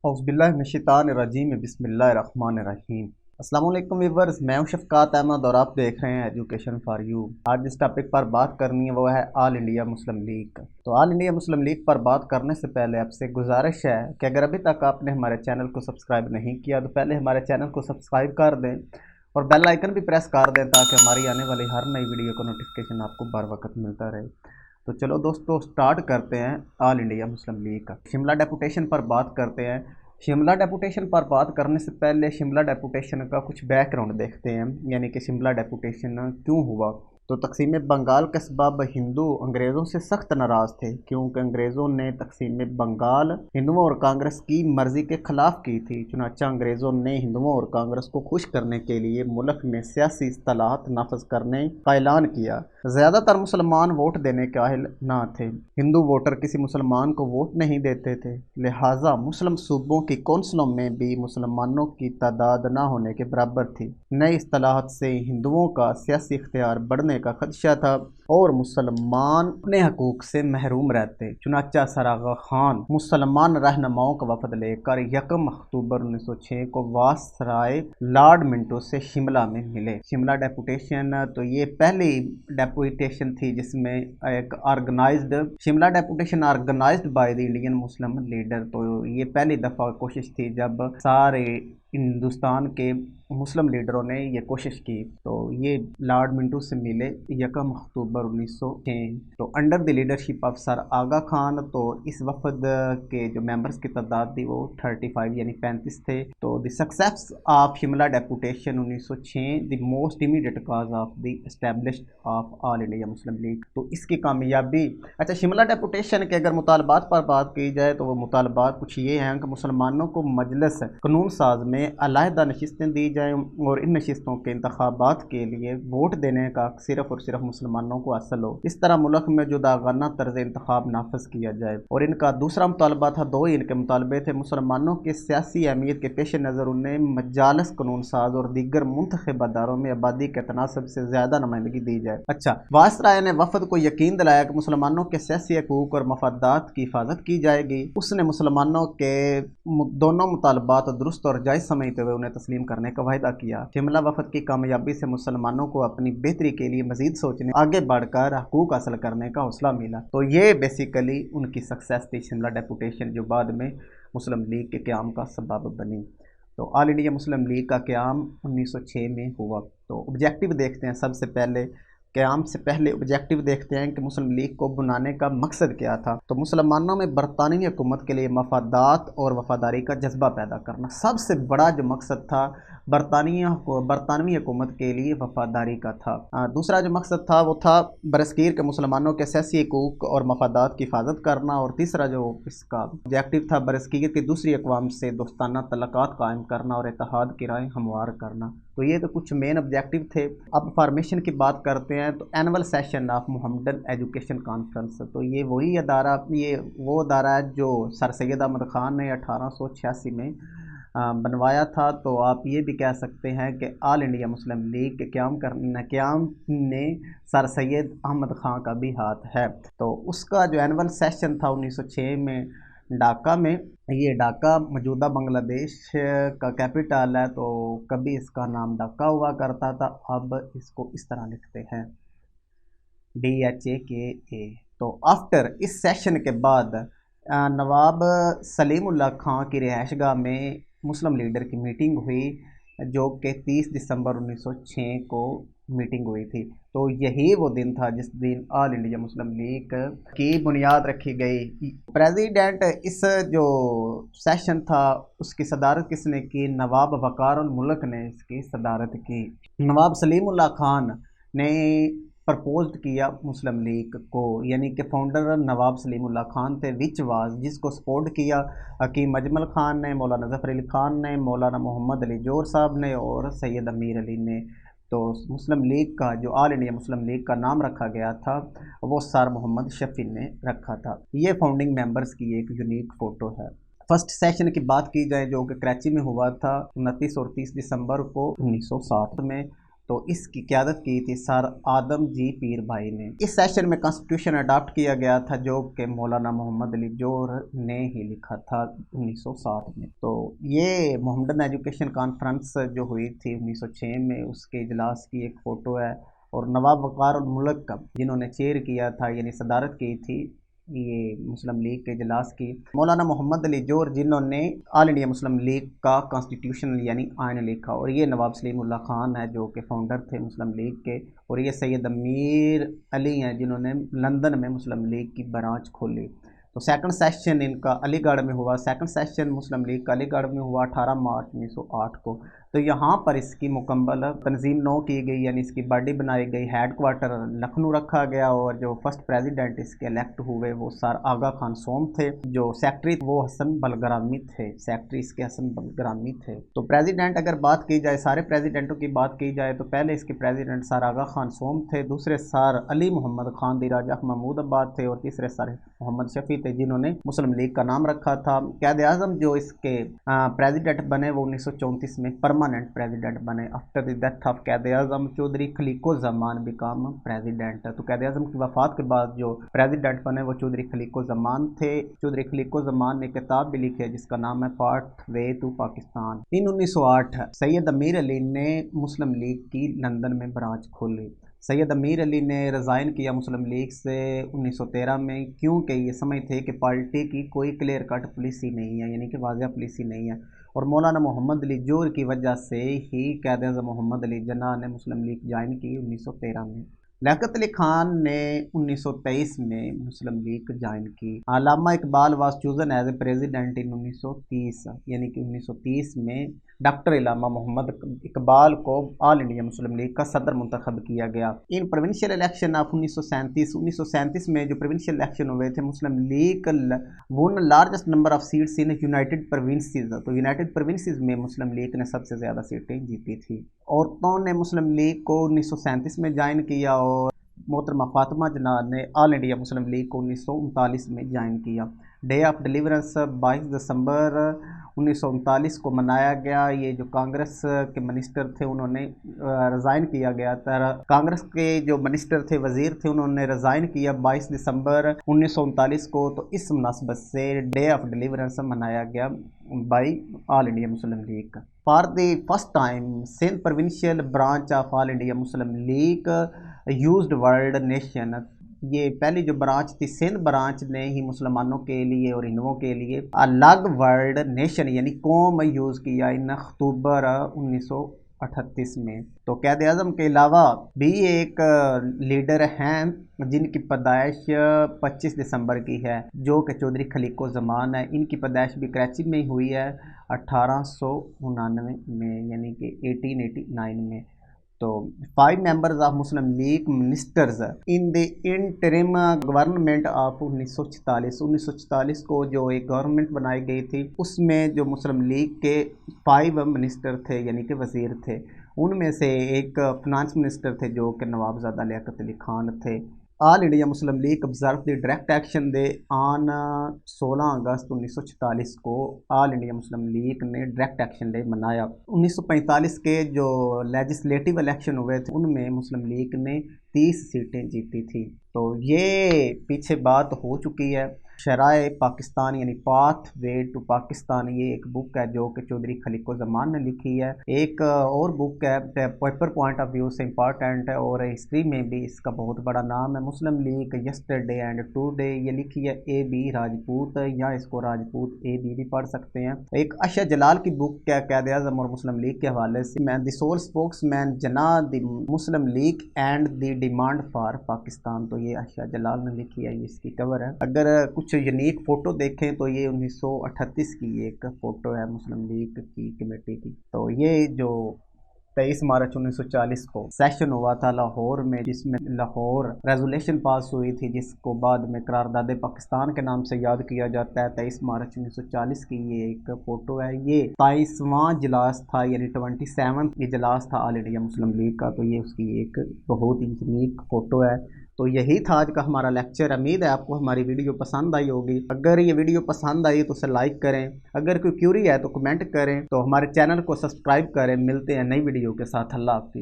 औज़ुबिल्लाहिमिनश्शैतानिर्रजीम बिस्मिल्लाहिर्रहमानिर्रहीम। अस्सलाम वालेकुम व्यूअर्स, मैं हूं शफ़क़ात अहमद और आप देख रहे हैं एजुकेशन फॉर यू। आज जिस टॉपिक पर बात करनी है वो है ऑल इंडिया मुस्लिम लीग। तो ऑल इंडिया मुस्लिम लीग पर बात करने से पहले आपसे गुजारिश है कि अगर अभी तक आपने हमारे चैनल को सब्सक्राइब नहीं किया तो पहले हमारे चैनल को सब्सक्राइब कर दें और बेल आइकन भी प्रेस कर दें ताकि हमारी आने वाली हर नई वीडियो का नोटिफिकेशन आपको बर वक्त मिलता रहे। तो चलो दोस्तों, स्टार्ट करते हैं ऑल इंडिया मुस्लिम लीग का। शिमला डेपुटेशन पर बात करते हैं। शिमला डेपुटेशन पर बात करने से पहले शिमला डेपुटेशन का कुछ बैकग्राउंड देखते हैं, यानी कि शिमला डेपुटेशन क्यों हुआ। तो तकसीम बंगाल के सबब हिंदू अंग्रेज़ों से सख्त नाराज़ थे, क्योंकि अंग्रेज़ों ने तकसीम बंगाल हिंदुओं और कांग्रेस की मर्ज़ी के ख़िलाफ़ की थी। चुनांचे अंग्रेज़ों ने हिंदुओं और कांग्रेस को खुश करने के लिए मुल्क में सियासी इस्लाहात नाफज करने का ऐलान किया। ज़्यादातर मुसलमान वोट देने के अहल न थे। हिंदू वोटर किसी मुसलमान को वोट नहीं देते थे, लिहाजा मुस्लिम सूबों की कौंसलों में भी मुसलमानों की तादाद न होने के बराबर थी। नई इस्लाहात से हिंदुओं का सियासी इख्तियार बढ़ने का खदशा था और मुसलमान अपने हकूक से महरूम रहते। चुनांचे सर आगा खान मुसलमान रहनुमाओं का वफद लेकर 1 अक्टूबर 1906 को वासराय लॉर्ड मिंटो से शिमला में मिले। शिमला डेपुटेशन तो ये पहली डेपुटेशन थी जिसमें एक organised Shimla deputation organised by the Indian Muslim leader. तो ये पहली दफ़ा कोशिश थी जब सारे हिंदुस्तान के मुस्लिम लीडरों ने ये कोशिश की। तो ये लॉर्ड मिंटो से मिले 1 अक्टूबर 1906। तो under the leadership of sir Aga Khan, तो इस वफद के जो मेंबर्स की तादाद थी वो 35 यानी 35 थे। तो the success of Shimla deputation 1906 the most immediate cause of the established of all India Muslim league. तो इसकी कामयाबी, अच्छा, शिमला डेपुटेशन के अगर मुतालबात पर बात की जाए तो वो मुतालबात कुछ ये हैं कि मुसलमानों को मजलिस कानून साज में अलहदा नशिस्तें दी जाएँ और इन नशिस्तों के इंतखाबात के लिए वोट देने का सिर्फ और सिर्फ मुसलमानों को हासिल हो। इस तरह मुल्क में जुदागाना तर्ज इंतखाब नाफज किया जाए। और इनका दूसरा मुतालबा था, दो इनके मुतालबे थे। मुसलमानों की सियासी अहमियत के पेश नज़र उन्हें मजालस कानून साज और दीगर मुंतखब अदारों में आबादी के तनासब से ज़्यादा नुमाइंदगी दी जाए। अच्छा, वासराय ने वफद को यकीन दिलाया कि मुसलमानों के सियासी हकूक और मफादात की हिफाजत की जाएगी। उसने मुसलमानों के दोनों मुतालबात दुरुस्त और जायज़ समझते हुए उन्हें तस्लीम करने का वायदा किया। शिमला वफद की कामयाबी से मुसलमानों को अपनी बेहतरी के लिए मजीद सोचने, आगे बढ़कर हकूक हासिल करने का हौसला मिला। तो ये बेसिकली उनकी सक्सेस थी, शिमला डेपुटेशन, जो बाद में मुस्लिम लीग के क़याम का सबब बनी। तो ऑल इंडिया मुस्लिम लीग का क़याम 1906 में हुआ। तो ऑब्जेक्टिव देखते हैं। सबसे पहले क़याम से पहले ऑब्जेक्टिव देखते हैं कि मुस्लिम लीग को बनाने का मकसद क्या था। तो मुसलमानों में बरतानवी हुकूमत के लिए मफादात और वफादारी का जज्बा पैदा करना सबसे बड़ा जो मकसद था, बरतानवी हुकूमत के लिए वफादारी का था। दूसरा जो मकसद था वो था बरसगीर के मुसलमानों के सियासी हकूक और मफादात की हिफाजत करना। और तीसरा जो इसका ऑब्जेक्टिव था, बरसगीर की दूसरी अक़वाम से दोस्ताना तल्लुकात कायम करना और इत्तेहाद की राह हमवार करना। तो ये तो कुछ मेन ऑब्जेक्टिव थे। अब फॉर्मेशन की बात करते हैं। तो annual session of Mohammedan education conference, तो ये वही अदारा, ये वो अदारा है जो सर सैयद अहमद ख़ान ने 1886 में बनवाया था। तो आप ये भी कह सकते हैं कि ऑल इंडिया मुस्लिम लीग के क़याम ने सर सैयद अहमद ख़ान का भी हाथ है। तो उसका जो एनुअल सेशन था 1906 में ढाका में, ये ढाका मौजूदा बांग्लादेश का कैपिटल है। तो कभी इसका नाम ढाका हुआ करता था, अब इसको इस तरह लिखते हैं DHAKA। तो आफ्टर इस सेशन के बाद नवाब सलीमुल्लाह खां की रिहाइशगाह में मुस्लिम लीडर की मीटिंग हुई, जो कि 30 दिसंबर 1906 को मीटिंग हुई थी। तो यही वो दिन था जिस दिन ऑल इंडिया मुस्लिम लीग की बुनियाद रखी गई। प्रेसिडेंट इस जो सेशन था उसकी सदारत किसने की? नवाब वकार उल मुल्क ने इसकी सदारत की। नवाब सलीमुल्लाह खान ने प्रपोज्ड किया मुस्लिम लीग को, यानी कि फाउंडर नवाब सलीमुल्लाह खान थे, विच वाज, जिसको सपोर्ट किया हकीम अजमल खान ने, मौलाना ज़फ़र अली खान ने, मौलाना मोहम्मद अली जोर साहब ने और सैयद अमीर अली ने। तो मुस्लिम लीग का जो ऑल इंडिया मुस्लिम लीग का नाम रखा गया था वो सर मोहम्मद शफ़ी ने रखा था। ये फाउंडिंग मेंबर्स की एक यूनिक फ़ोटो है। फर्स्ट सेशन की बात की जाए जो कि कराची में हुआ था 29 और 30 दिसंबर को 1907 में। تو اس کی قیادت کی تھی سر آدم جی پیر بھائی نے۔ اس سیشن میں کانسٹیٹیوشن اڈاپٹ کیا گیا تھا جو کہ مولانا محمد علی جوہر نے ہی لکھا تھا 1960 میں۔ تو یہ محمدن ایجوکیشن کانفرنس جو ہوئی تھی 1906 میں، اس کے اجلاس کی ایک فوٹو ہے، اور نواب وقار الملک جنہوں نے چیئر کیا تھا یعنی صدارت کی تھی یہ مسلم لیگ کے اجلاس کی، مولانا محمد علی جوہر جنہوں نے آل انڈیا مسلم لیگ کا کانسٹیٹیوشن یعنی آئین لکھا، اور یہ نواب سلیم اللہ خان ہے جو کہ فاؤنڈر تھے مسلم لیگ کے، اور یہ سید امیر علی ہیں جنہوں نے لندن میں مسلم لیگ کی برانچ کھولی۔ تو سیکنڈ سیشن ان کا علی گڑھ میں ہوا، سیکنڈ سیشن مسلم لیگ کا علی گڑھ میں ہوا 18 مارچ 1908 کو۔ تو یہاں پر اس کی مکمل تنظیم نو کی گئی، یعنی اس کی باڈی بنائی گئی، ہیڈ کوارٹر لکھنؤ رکھا گیا، اور جو فرسٹ پریزیڈنٹ اس کے الیکٹ ہوئے وہ سر آغا خان سوم تھے، جو سیکٹری وہ حسن بلگرامی تھے، سیکٹری اس کے حسن بلگرامی تھے۔ تو پریزیڈنٹ اگر بات کی جائے، سارے پریزیڈنٹوں کی بات کی جائے تو پہلے اس کے پریزیڈنٹ سر آغا خان سوم تھے، دوسرے سر علی محمد خان دی راجہ محمود آباد تھے، اور تیسرے سر محمد شفیع تھے جنہوں نے مسلم لیگ کا نام رکھا تھا۔ قائد اعظم جو اس کے پریزیڈنٹ بنے وہ 1934 میں پرماننٹ پریزیڈنٹ بنے۔ After the death of Quaid Azam Chaudhry Khaliq Uzzaman become president. تو قائد اعظم کی وفات کے بعد جو پریزیڈنٹ بنے وہ چودھری خلیق الزمان تھے۔ چودھری خلیق الزمان نے کتاب بھی لکھی ہے جس کا نام ہے پارٹ وے ٹو پاکستان۔ 1908 سید امیر علی نے مسلم لیگ کی لندن میں برانچ کھولی۔ سید امیر علی نے ریزائن کیا مسلم لیگ سے 1913 میں، کیونکہ یہ سمجھ تھے کہ پارٹی کی کوئی کلیئر کٹ پالیسی نہیں ہے، یعنی کہ واضح پالیسی نہیں ہے، اور مولانا محمد علی جوہر کی وجہ سے ہی قائد اعظم محمد علی جناح نے مسلم لیگ جوائن کی 1913 میں۔ لیاقت علی خان نے 1923 میں مسلم لیگ جوائن کی۔ Allama Iqbal was chosen as a president in 1930، یعنی کہ 1930 میں ڈاکٹر علامہ محمد اقبال کو آل انڈیا مسلم لیگ کا صدر منتخب کیا گیا۔ ان پروونشل الیکشن آف 1937 میں جو پروونشل الیکشن ہوئے تھے، Muslim league won largest number of seats in united provinces, تو یونائٹڈ پروونسز میں مسلم لیگ نے سب سے زیادہ سیٹیں جیتی تھی۔ عورتوں نے مسلم لیگ کو 1937 میں جوائن کیا، اور محترمہ فاطمہ جناح نے آل انڈیا مسلم لیگ کو 1939 میں جوائن کیا۔ ڈے آف ڈیلیورنس 22 دسمبر 1939 کو منایا گیا۔ یہ جو کانگریس کے منسٹر تھے انہوں نے ریزائن کیا گیا تھا، کانگریس کے جو منسٹر تھے وزیر تھے انہوں نے ریزائن کیا 22 دسمبر 1939 کو، تو اس مناسبت سے ڈے آف ڈیلیورنس منایا گیا by all India Muslim league. For the first time Sindh provincial branch of all India Muslim league used world nation, یہ پہلی جو برانچ تھی سندھ برانچ نے ہی مسلمانوں کے لیے اور ہندوؤں کے لیے الگ ورلڈ نیشن یعنی قوم یوز کیا ان اکتوبر 1938 میں۔ تو قائد اعظم کے علاوہ بھی ایک لیڈر ہیں جن کی پیدائش 25 دسمبر کی ہے جو کہ چودھری خلیق الزمان ہے۔ ان کی پیدائش بھی کراچی میں ہوئی ہے 1899 میں، یعنی کہ 1889 میں۔ تو 5 members of Muslim league ministers in the interim government of 1946 کو جو ایک گورنمنٹ بنائی گئی تھی، اس میں جو مسلم لیگ کے 5 منسٹر تھے یعنی کہ وزیر تھے، ان میں سے ایک فنانس منسٹر تھے جو کہ نواب زادہ لیاقت علی خان تھے۔ All India Muslim league observed the direct action day on 16 August 1946 کو آل انڈیا مسلم لیگ نے ڈائریکٹ ایکشن ڈے منایا۔ 1945 کے جو لیجسلیٹو الیکشن ہوئے تھے ان میں مسلم لیگ نے 30 سیٹیں جیتی تھی۔ تو یہ پیچھے بات ہو چکی ہے۔ شرائع پاکستان یعنی پاتھ وے ٹو پاکستان، یہ ایک بک ہے جو کہ چودھری خلیق الزمان نے لکھی ہے۔ ایک اور بک ہے پیپر پوائنٹ آف ویو سے امپارٹنٹ ہے، اور ہسٹری میں بھی اس کا بہت بڑا نام ہے، مسلم لیگ یسٹرڈے اینڈ ٹوڈے، یہ لکھی ہے اے بی راجپوت، یا اس کو راجپوت اے بی بھی پڑھ سکتے ہیں۔ ایک اشا جلال کی بک ہے قائد اعظم اور مسلم لیگ کے حوالے سے، میں the sole spokesman Jinnah the Muslim league and the demand for Pakistan, تو یہ اشا جلال نے لکھی ہے، یہ اس کی کور ہے۔ اگر کچھ یونیک فوٹو دیکھیں تو یہ 1938 کی ایک فوٹو ہے مسلم لیگ کی کمیٹی کی۔ تو یہ جو 23 مارچ 1940 کو سیشن ہوا تھا لاہور میں، جس میں لاہور ریزولیشن پاس ہوئی تھی جس کو بعد میں قرارداد پاکستان کے نام سے یاد کیا جاتا ہے، 23 مارچ 1940 کی یہ ایک فوٹو ہے۔ یہ 22واں اجلاس تھا یعنی 27واں اجلاس تھا آل انڈیا مسلم لیگ کا، تو یہ اس کی ایک بہت ہی یونیک فوٹو ہے۔ تو یہی تھا آج کا ہمارا لیکچر، امید ہے آپ کو ہماری ویڈیو پسند آئی ہوگی۔ اگر یہ ویڈیو پسند آئی تو اسے لائک کریں، اگر کوئی کیوری ہے تو کمنٹ کریں، تو ہمارے چینل کو سبسکرائب کریں۔ ملتے ہیں نئی ویڈیو کے ساتھ، اللہ حافظ۔